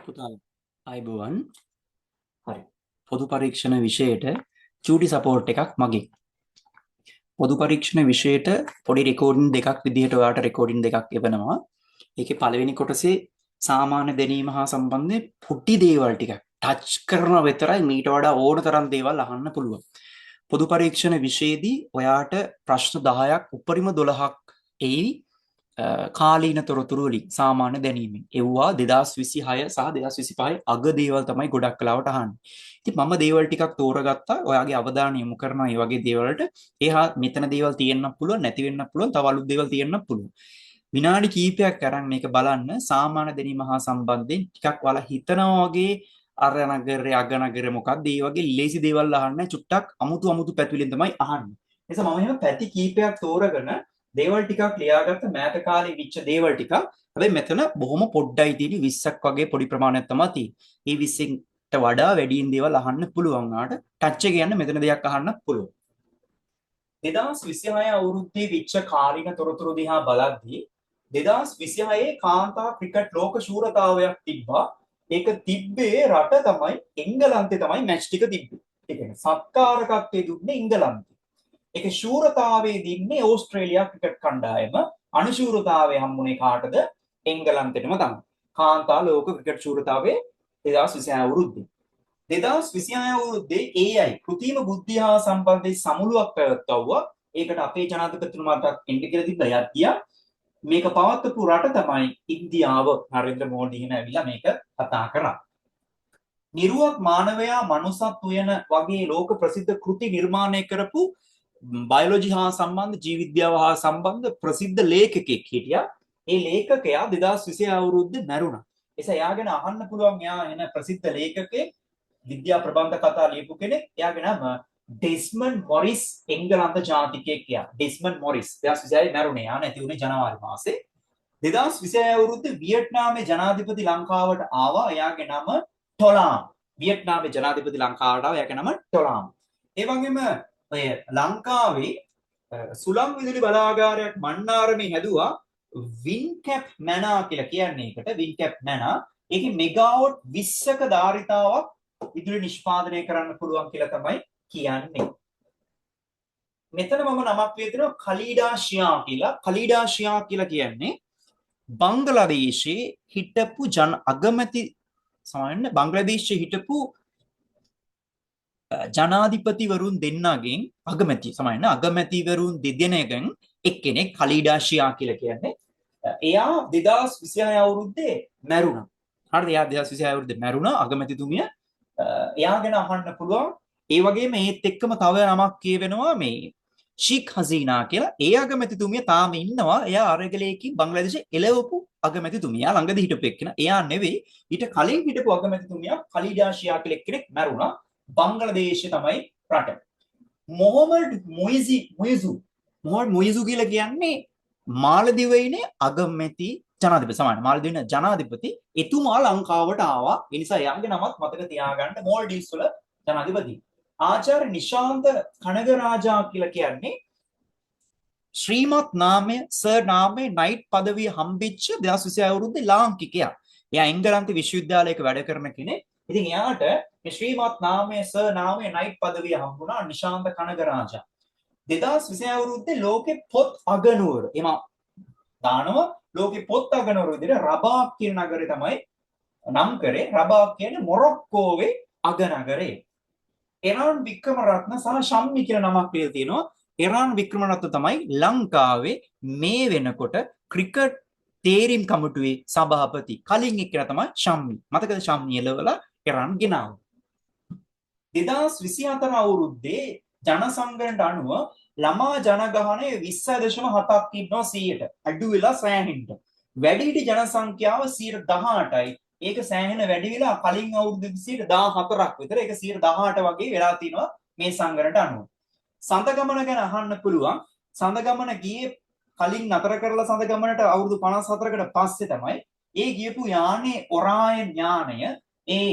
පුතාලා අයබෝවන්. හරි. පොදු පරීක්ෂණ විෂයට චූටි සපෝට් එකක් මගේ. පොදු පරීක්ෂණ විෂයට පොඩි රෙකෝඩින් දෙකක් විදිහට ඔයාලට රෙකෝඩින් දෙකක් එවනවා. ඒකේ පළවෙනි කොටසේ සාමාන්‍ය දැනීම හා සම්බන්ධ පුටි දේවල් ටිකක් ටච් කරන විතරයි මීට වඩා ඕන තරම් දේවල් අහන්න පුළුවන්. පොදු පරීක්ෂණ විෂයේදී ඔයාට ප්‍රශ්න 10ක් උපරිම 12ක් එයි. කාලීන තොරතුරු වලින් සාමාන්‍ය දැනීමෙන් එව්වා 2026 සහ 2025 අග දේවල් තමයි ගොඩක් කලාවට අහන්නේ. ඉතින් මම දේවල් ටිකක් තෝරගත්තා. ඔයාගේ අවධානය යොමු කරනවා මේ වගේ දේවල්ට. එහා මෙතන දේවල් තියෙන්නත් පුළුවන්, නැති වෙන්නත් පුළුවන්, තව අලුත් දේවල් තියෙන්නත් පුළුවන්. විනාඩි කිහිපයක් අරන් මේක බලන්න සාමාන්‍ය දැනීම හා සම්බන්ධයෙන් ටිකක් ඔයාලා හිතනවා වගේ අර නගරේ අග නගරේ මොකක්ද මේ වගේ ලේසි දේවල් අහන්නේ චුට්ටක් අමුතු පැතිවලින් තමයි අහන්නේ. එනිසා මම එහෙම පැති කිහිපයක් තෝරගෙන දේවල් ටිකක් ලියාගත්ත මෑත කාලේ විච්ච දේවල් ටික. හැබැයි මෙතන බොහොම පොඩ්ඩයි තියෙන්නේ 20ක් වගේ පොඩි ප්‍රමාණයක් තමයි තියෙන්නේ. මේ 20ට වඩා වැඩියෙන් දේවල් අහන්න පුළුවන්. ආට ටච් එක යන්න මෙතන දෙයක් අහන්න පුළුවන්. 2026 අවුරුද්දේ විච්ච කාලීන තොරතුරු දිහා බලද්දී 2026 කාන්තා ක්‍රිකට් ලෝක ශූරතාවයක් තිබ්බා. ඒක තිබ්බේ රට තමයි එංගලන්තේ තමයි මැච් ටික තිබ්බේ. ඒ කියන්නේ සත්කාරකත්වයේ දුන්නේ එංගලන්තේ. ඒක ශූරතාවයේ දින්නේ ඕස්ට්‍රේලියා ක්‍රිකට් කණ්ඩායම. අනුශූරතාවයේ හම්බුනේ කාටද? එංගලන්තෙටම තමයි. කාන්තා ලෝක ක්‍රිකට් ශූරතාවයේ 2026 අවුරුද්දේ. 2026 අවුරුද්දේ AI කෘත්‍රිම බුද්ධිය හා සම්බන්ධ සමුළුවක් පැවැත්වුවා. ඒකට අපේ ජනාධිපතිතුමාට එන්න කියලා තිබ්බා. යත්තියා මේක පවත්වපු රට තමයි ඉන්දියාව. නරේන්ද්‍ර මෝඩි හිම ඇවිල්ලා මේක කතා කරා. නිර්ුවක් මානවයා මනුසත් උයන වගේ ලෝක ප්‍රසිද්ධ කෘති නිර්මාණය කරපු බයොලොජි හා සම්බන්ධ ජීව විද්‍යාව හා සම්බන්ධ ප්‍රසිද්ධ ලේඛකෙක් හිටියා. ඒ ලේඛකයා 2026 අවුරුද්දේ මැරුණා. එසේ එයාගෙන අහන්න පුළුවන් එයා එන ප්‍රසිද්ධ ලේඛකෙක් විද්‍යා ප්‍රබන්ධ කතා ලියපු කෙනෙක්. එයාගේ නම ඩෙස්මන්ඩ් මොරිස්. එංගලන්ත ජාතිකයෙක් එයා. ඩෙස්මන්ඩ් මොරිස් 2026 මැරුණේ. යා නැති උනේ ජනවාරි මාසේ. 2026 අවුරුද්දේ වියට්නාමේ ජනාධිපති ලංකාවට ආවා. එයාගේ නම ටොලාම්. වියට්නාමේ ජනාධිපති ලංකාවට ආවා. එයාගේ නම ටොලාම්. ඒ වගේම ඔය ලංකාවේ සුළං විදුලි බලාගාරයක් මන්නාරමේ හැදුවා. වින්කැප් මැනා කියලා කියන්නේ ඒකට. වින්කැප් මැනා. ඒකේ මෙගාවොට් 20ක ධාරිතාවක් විදුලි නිෂ්පාදනය කරන්න පුළුවන් කියලා තමයි කියන්නේ. මෙතන මම නමක් විදිහට කලීඩාෂියා කියලා. කලීඩාෂියා කියලා කියන්නේ බංග්ලාදේශයේ හිටපු අගමැති සමහරවිට බංග්ලාදේශයේ හිටපු ජනාධිපතිවරුන් දෙන්නගෙන් අගමැතිවරුන් දෙදෙනෙක්ගෙන් එක්කෙනෙක් කලීඩාෂියා කියලා කියන්නේ. එයා 2026 අවුරුද්දේ මැරුණා. හරිද? එයා 2026 අවුරුද්දේ මැරුණා අගමැතිතුමිය. එයා ගැන අහන්න පුළුවන්. ඒ වගේම ඒත් එක්කම තව නමක් කියවෙනවා මේ ෂීක් හසීනා කියලා. ඒ අගමැතිතුමිය තාම ඉන්නවා. එයා අරගලයකින් බංග්ලාදේශයේ එළවපු අගමැතිතුමිය. එයා ළඟදී හිටපු එක්කෙනා. එයා නෙවෙයි. ඊට කලින් හිටපු අගමැතිතුමියා කලීඩාෂියා කියලා එක්කෙනෙක් මැරුණා. බංග්ලාදේශය තමයි රට. මොහොමඩ් මොයිසු කියලා කියන්නේ මාලදිවයිනේ අගමැති ජනාධිපති. සමාන මාලදිවයිනේ ජනාධිපති. එතුමා ලංකාවට ආවා. ඒ නිසා එයාගේ නමත් මතක තියාගන්න. මෝල්ඩීව්ස් වල ජනාධිපති. ආචාර්ය නිශාන්ත කනගරාජා කියලා කියන්නේ ශ්‍රීමත් නාමය සර් නාමය නයිට් පදවිය හම්බෙච්ච 2026 අවුරුද්දේ ලාංකිකයා. එයා එංගලන්ත විශ්වවිද්‍යාලයක වැඩ කරන කෙනෙක්. ඉතින් එයාට මේ ශ්‍රීමත් නාමය සර් නාමය නයිට් පදවිය හම්බුණා නිශාන්ත කනගරාජා. 2026 අවුරුද්දේ ලෝකේ පොත් අගනුවර. එම දානවා ලෝකේ පොත් අගනුවර විදිහට රබාක් කියන නගරේ තමයි නම් කරේ. රබාක් කියන්නේ මොරොක්කෝවේ අගනගරේ. එරාන් වික්‍රමරත්න සහ ශම්මි කියලා නමක් කියලා තියෙනවා. එරාන් වික්‍රමරත්න තමයි ලංකාවේ මේ වෙනකොට ක්‍රිකට් තේරීම් කමිටුවේ සභාපති. කලින් එක්කෙනා තමයි ශම්මි. මතකද ශම්මි එළවලා එරාන් ගෙනාවා. 2024 අවුරුද්දේ ජනසංගණයට අනුව ළමා ජනගහනය 20.7ක් ඉන්නවා 100ට. අඩු වෙලා සෑහෙන්න. වැඩිහිටි ජනසංඛ්‍යාව 18%යි. ඒක සෑහෙන වැඩි වෙලා කලින් අවුරුද්දේ 14ක් විතර. ඒක 18 වගේ වෙලා තිනවා මේ සංගණයට අනුව. සඳගමන ගැන අහන්න පුළුවන්. සඳගමන ගියේ කලින් නතර කරලා සඳගමනට අවුරුදු 54කට පස්සේ තමයි ඒ ගියපු යානේ ඔරායන් යානය ඒ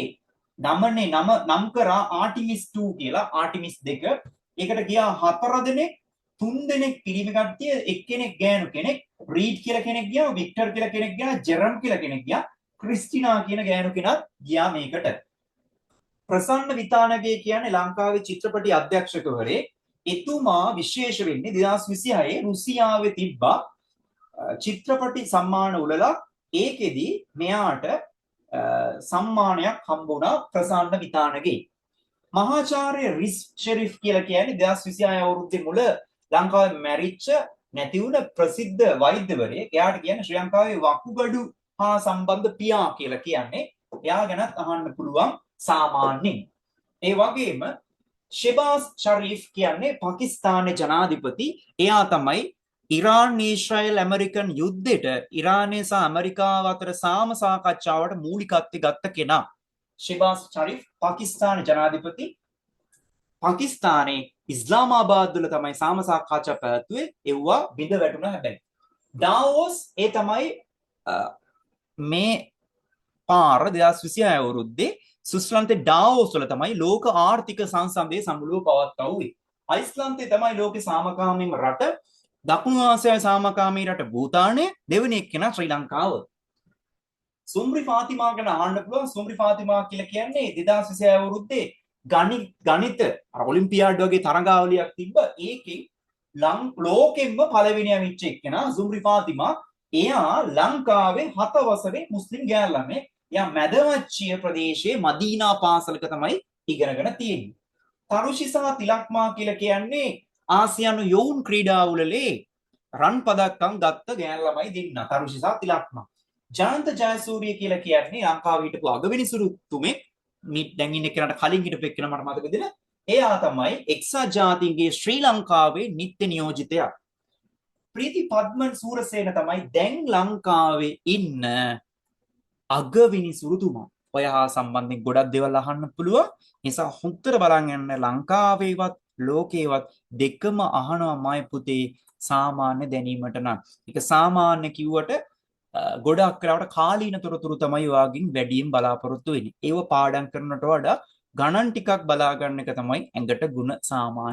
නම් කරා ආටිමිස් 2 කියලා. ආටිමිස් 2. ඒකට ගියා 4 දෙනෙක් 3 දෙනෙක් පිරිමි කට්ටිය, එක්කෙනෙක් ගෑනු කෙනෙක්, රීඩ් කියලා කෙනෙක් ගියා, වික්ටර් කියලා කෙනෙක් ගියා, ජෙරම් කියලා කෙනෙක් ගියා. ක්‍රිස්ටිනා කියන ගෑනු කෙනා ගියා මේකට. ප්‍රසන්න විතානගේ කියන්නේ ලංකාවේ චිත්‍රපටි අධ්‍යක්ෂකවරේ. එතුමා විශේෂ වෙන්නේ 2026 රුසියාවේ තිබ්බා චිත්‍රපටි සම්මාන උළෙලක්. ඒකෙදි මෙයාට සම්මානයක් හම්බුණා ප්‍රසන්න විතානගේ. මහාචාර්ය රිස් ෂෙරිෆ් කියලා කියන්නේ 2026 අවුරුද්දේ මුල ලංකාවේ මැරිච්ච නැති වුණ ප්‍රසිද්ධ වෛද්‍යවරයෙක්. එයාට කියන්නේ ශ්‍රී ලංකාවේ වකුගඩු හා සම්බන්ධ පියා කියලා කියන්නේ. එයා ගැනත් අහන්න පුළුවන් සාමාන්‍යයෙන්. ඒ වගේම ෂෙබාස් ෂරීෆ් කියන්නේ පාකිස්තානයේ ජනාධිපති. එයා තමයි ඉරාන් ඊශ්‍රායල් ඇමරිකන් යුද්ධෙට ඉරානය සහ ඇමරිකාව අතර සාම සාකච්ඡාවට මූලිකත්වය ගත්ත කෙනා. ෂෙබාස් ෂරීෆ් පාකිස්තානයේ ජනාධිපති. පාකිස්තානයේ ඉස්ලාමාබාද් වල තමයි සාම සාකච්ඡා පැවැත්වුවේ. එව්වා බිඳ වැටුණා හැබැයි. ඩාවෝස් ඒ තමයි මේ පාර 2026 අවුරුද්දේ ස්විස්ලන්තේ ඩාවෝස් වල තමයි ලෝක ආර්ථික සංසන්දයේ සමුළුව පවත්වුවේ. අයිස්ලන්තේ තමයි ලෝකේ සාමකාමීම රට. දකුණු ආසියාවේ සාමකාමී රට භූතානය. දෙවෙනි එක්කෙනා ශ්‍රී ලංකාව. සුම්රි ෆාතිමා ගැන අහන්න පුළුවන්. සුම්රි ෆාතිමා කියලා කියන්නේ 2026 අවුරුද්දේ ගණිත ඔලිම්පියාඩ් වගේ තරඟාවලියක් තිබ්බ. ඒකෙන් ලෝකෙම්ම පළවෙනියා වෙච්ච එක්කෙනා සුම්රි ෆාතිමා. එයා ලංකාවේ 7 වසරේ මුස්ලිම් ගෑනු ළමෙක්. එයා මැදවච්චිය ප්‍රදේශයේ මදීනා පාසලක තමයි ඉගෙනගෙන තියෙන්නේ. තරුෂිසා තිලක්මා කියලා කියන්නේ ආසියානු යොවුන් ක්‍රීඩා උළෙලේ රන් පදක්කම් ගත්ත ගෑනු ළමයි දෙන්න. තරුෂිසා තිලක්මා. ජයන්ත ජයසූරිය කියලා කියන්නේ ලංකාවේ හිටපු අගවිනි සුරුතුමෙක්. දැන් ඉන්න කෙනාට කලින් හිටපු එක්කෙනා මට මතකද? එයා තමයි එක්සත් ජාතීන්ගේ ශ්‍රී ලංකාවේ නිත්‍ය නියෝජිතයා. ප්‍රීති පද්මන් සූරසේන තමයි දැන් ලංකාවේ ඉන්න අගවිනි සුරුතුමා. ඔය හා සම්බන්ධයෙන් ගොඩක් දේවල් අහන්න පුළුවන්. නිසා හොඳට බලන් යන්න. ලංකාවේවත් ලෝකේවත් දෙකම අහනවාමයි පුතේ සාමාන්‍ය දැනීමට නම්. ඒක සාමාන්‍ය කිව්වට ගොඩක් කරවට කාලීන තොරතුරු තමයි ඔයාගෙන් වැඩියෙන් බලාපොරොත්තු වෙන්නේ. ඒව පාඩම් කරනට වඩා ගණන් ටිකක් බලා ගන්න එක තමයි ඇඟට ගුණ සාමාන්‍ය